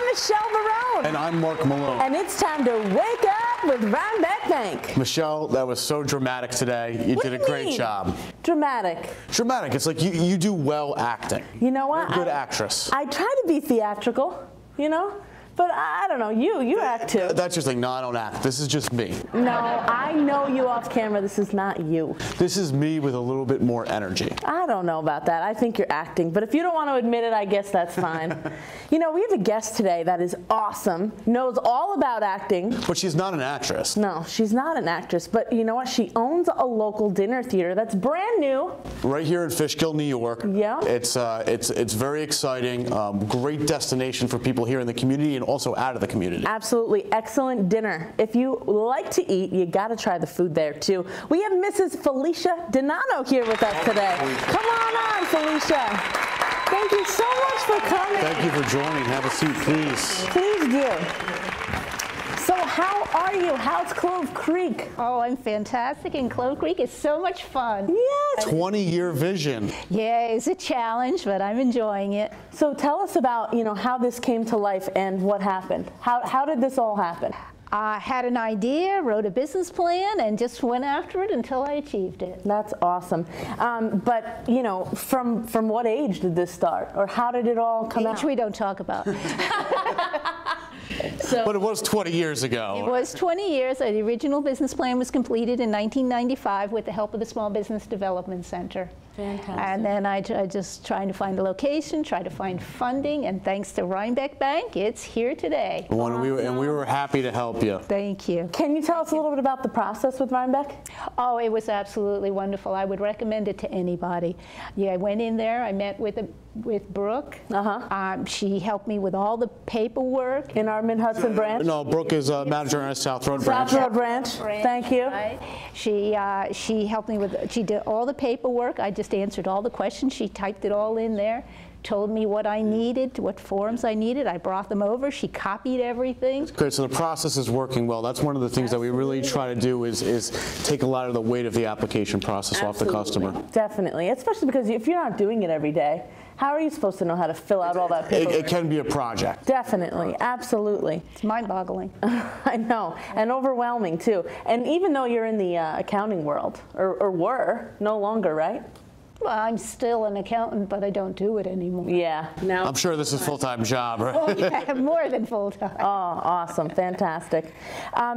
Michelle Barone. And I'm Mark Malone. And it's time to wake up with Rhinebeck Bank. Michelle, that was so dramatic today. You did a great job. Dramatic. Dramatic. It's like you do well acting. You know what? You're a good actress. I try to be theatrical, you know? But I don't know, you act too. That's just like, no, I don't act. This is just me. No, I know you off camera. This is not you. This is me with a little bit more energy. I don't know about that. I think you're acting. But if you don't want to admit it, I guess that's fine. You know, we have a guest today that is awesome, knows all about acting. But she's not an actress. No, she's not an actress. But you know what? She owns a local dinner theater that's brand new. Right here in Fishkill, New York. Yeah. It's very exciting. Great destination for people here in the community and also out of the community. Absolutely. Excellent dinner. If you like to eat, you got to try the food there too. We have Mrs. Felicia DiNonno here with us today. Come on, Felicia. Thank you so much for coming. Thank you for joining. Have a seat, please. Please do. So how are you? How's Clove Creek? Oh, I'm fantastic, and Clove Creek is so much fun. Yes. 20-year vision. Yeah, it's a challenge, but I'm enjoying it. So tell us about, how this came to life and what happened. How did this all happen? I had an idea, wrote a business plan, and just went after it until I achieved it. That's awesome. But, from what age did this start? Or how did it all come out? Age we don't talk about. But it was 20 years ago. It was 20 years. The original business plan was completed in 1995 with the help of the Small Business Development Center. Fantastic. And then I just trying to find a location, try to find funding, and thanks to Rhinebeck Bank, it's here today. And we were happy to help you. Thank you. Can you tell us a little bit about the process with Rhinebeck? Oh, it was absolutely wonderful. I would recommend it to anybody. Yeah, I went in there. I met with Brooke. She helped me with all the paperwork. In our Mid-Hudson branch? No, Brooke is manager in our South Road branch. South Road branch. Thank you. Right. She helped me with, she did all the paperwork. I just answered all the questions. She typed it all in there, told me what I needed, what forms I needed. I brought them over. She copied everything. Great, so the process is working well. That's one of the things that we really try to do is take a lot of the weight of the application process off the customer. Definitely, especially because if you're not doing it every day, how are you supposed to know how to fill out all that paperwork? It can be a project. Definitely, absolutely. It's mind-boggling. I know, and overwhelming too. And even though you're in the accounting world, or were, no longer, right? Well, I'm still an accountant, but I don't do it anymore. Yeah. Now I'm sure this is a full-time job, right? Oh, yeah, more than full-time. Oh, awesome. Fantastic.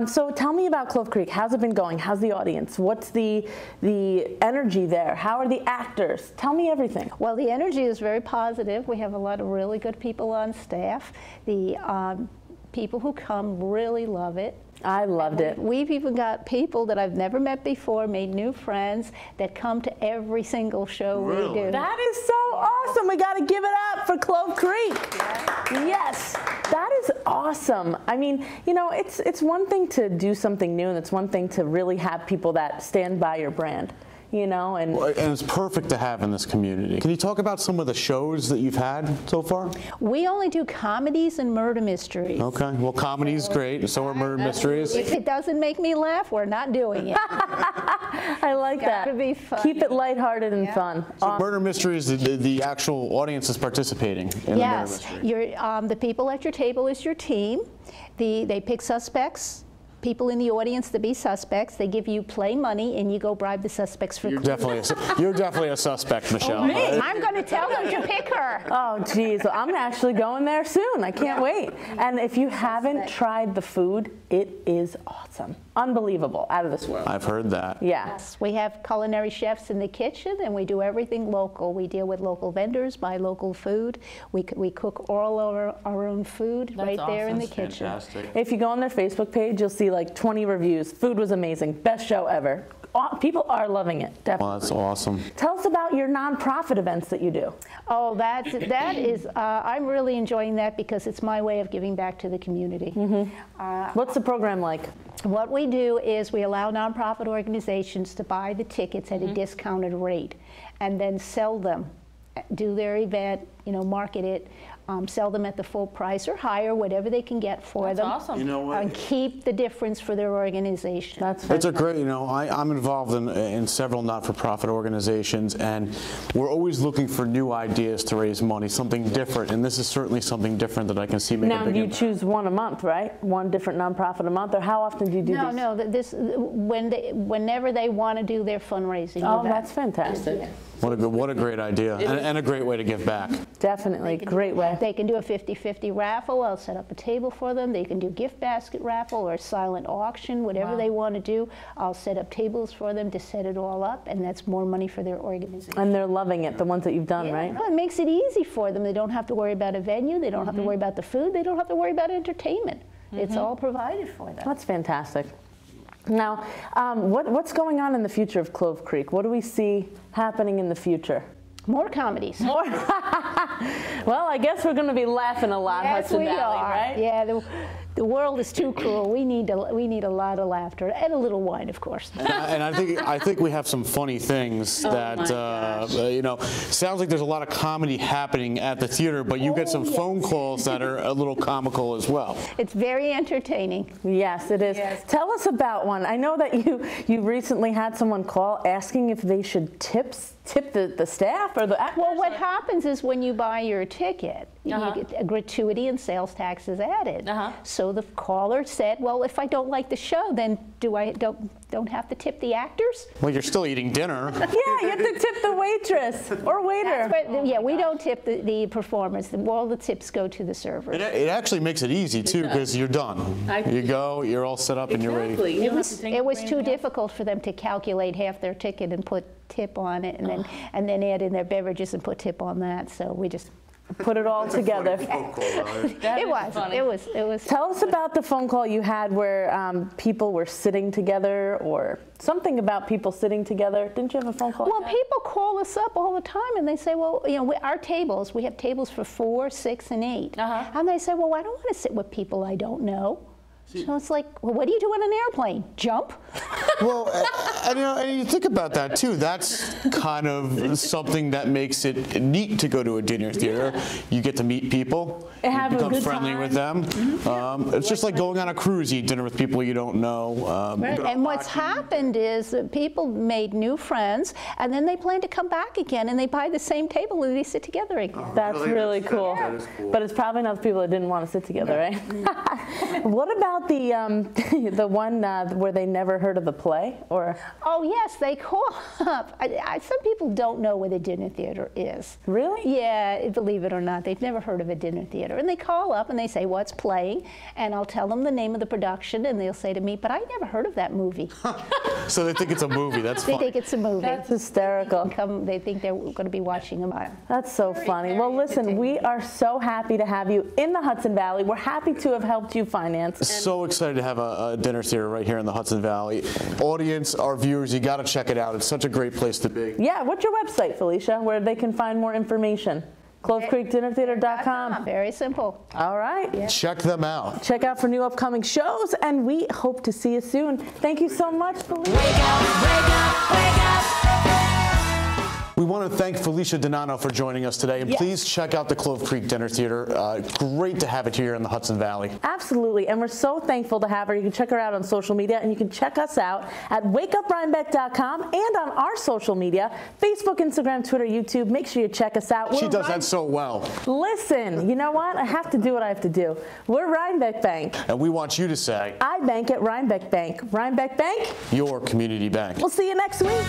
So tell me about Clove Creek. How's it been going? How's the audience? What's the energy there? How are the actors? Tell me everything. Well, the energy is very positive. We have a lot of really good people on staff. The people who come really love it. I loved it. We've even got people that I've never met before, made new friends, that come to every single show we do. That is so awesome. We got to give it up for Clove Creek. Yes, that is awesome. I mean, it's one thing to do something new, and it's one thing to really have people that stand by your brand. And it's perfect to have in this community. Can you talk about some of the shows that you've had so far? We only do comedies and murder mysteries. Okay, well, comedy's great, so are murder mysteries. If it doesn't make me laugh, we're not doing it. I like that. Gotta be fun. Keep it lighthearted and fun. So murder mysteries, the actual audience is participating in the murder mystery. The people at your table is your team. They pick suspects. People in the audience to be suspects. They give you play money, and you go bribe the suspects for. You're definitely a suspect, Michelle. Me? I'm going to tell them to pick her. Oh, geez. Well, I'm actually going there soon. I can't wait. And if you haven't tried the food, it is awesome. Unbelievable. Out of this world. I've heard that. Yeah. Yes. We have culinary chefs in the kitchen, and we do everything local. We deal with local vendors, buy local food. We cook all our own food right there in the kitchen. Fantastic. If you go on their Facebook page, you'll see like 20 reviews. Food was amazing. Best show ever. People are loving it, definitely. Well, that's awesome. Tell us about your nonprofit events that you do. Oh, that is, I'm really enjoying that because it's my way of giving back to the community. What's the program like? What we do is we allow nonprofit organizations to buy the tickets at a discounted rate and then sell them, do their event, market it. sell them at the full price or higher, whatever they can get for them. That's awesome. You know what? And keep the difference for their organization. That's It's a great, I'm involved in several not-for-profit organizations, and we're always looking for new ideas to raise money, something different, and this is certainly something different that I can see make a Now, big you impact. choose one a month, right? One different nonprofit a month, or how often do you do these? No, whenever they want to do their fundraising. Oh, event. that's fantastic. What a great idea, and a great way to give back. Definitely, great way. They can do a 50-50 raffle. I'll set up a table for them. They can do gift basket raffle or silent auction, whatever they want to do. I'll set up tables for them to set it all up, and that's more money for their organization. And they're loving it, the ones that you've done, right? No, it makes it easy for them. They don't have to worry about a venue. They don't have to worry about the food. They don't have to worry about entertainment. It's all provided for them. That's fantastic. Now, what's going on in the future of Clove Creek? What do we see happening in the future? More comedies. More. Well, I guess we're going to be laughing a lot, Yes, Hudson we Valley, are. right? Yeah, the world is too cruel. We need a lot of laughter and a little wine, of course. And I think we have some funny things that sounds like there's a lot of comedy happening at the theater, but you get some phone calls that are a little comical as well. It's very entertaining. Yes, it is. Yes. Tell us about one. I know that you recently had someone call asking if they should tip the staff or the actors. Well, what happens is when you buy your ticket, you get a gratuity and sales taxes added. So the caller said, "Well, if I don't like the show, then don't have to tip the actors?" Well, you're still eating dinner. Yeah, you have to tip the waitress or waiter. We don't tip the performers. All the tips go to the servers. It actually makes it easy too, because you're done. You go, you're all set up, and you're ready. It was too difficult for them to calculate half their ticket and put tip on it, and then add in their beverages and put tip on that. So we just Put it all together. It was. Tell us about the phone call you had where people were sitting together, or something about people sitting together. Didn't you have a phone call? Well, people call us up all the time and they say, well, our tables, we have tables for 4, 6, and 8. And they say, well, I don't want to sit with people I don't know. So it's like, well, what do you do on an airplane? Jump? Well, and you think about that too. That's kind of something that makes it neat to go to a dinner theater. You get to meet people, you become friendly with them. It's just like going on a cruise, you eat dinner with people you don't know. And what's happened is that people made new friends, and then they plan to come back again, and they buy the same table and they sit together again. That's really cool. That is cool. But it's probably not the people that didn't want to sit together, right? What about the one where they never heard of the play? Or oh yes, they call up. Some people don't know where the dinner theater is. Really? Yeah, believe it or not, they've never heard of a dinner theater, and they call up and they say what's playing, and I'll tell them the name of the production, and they'll say to me, but I never heard of that movie. So they think it's a movie. That's They funny. think it's a movie. That's hysterical. They think they're going to be watching a movie. That's so funny. Well, listen, we are so happy to have you in the Hudson Valley. We're happy to have helped you finance. So excited to have a dinner theater right here in the Hudson Valley. Audience, our viewers, you got to check it out. It's such a great place to be. Yeah, what's your website, Felicia, where they can find more information? CloveCreekDinnerTheater.com. Very simple. All right. Yeah. Check them out. Check out for new upcoming shows, and we hope to see you soon. Thank you so much, Felicia. Wake up, wake up, wake up. We want to thank Felicia DiNonno for joining us today, and please check out the Clove Creek Dinner Theater. Great to have it here in the Hudson Valley. Absolutely, and we're so thankful to have her. You can check her out on social media, and you can check us out at wakeuprhinebeck.com and on our social media, Facebook, Instagram, Twitter, YouTube. Make sure you check us out. She does that so well. Listen, you know what? I have to do what I have to do. We're Rhinebeck Bank. And we want you to say, I bank at Rhinebeck Bank. Rhinebeck Bank. your community bank. We'll see you next week.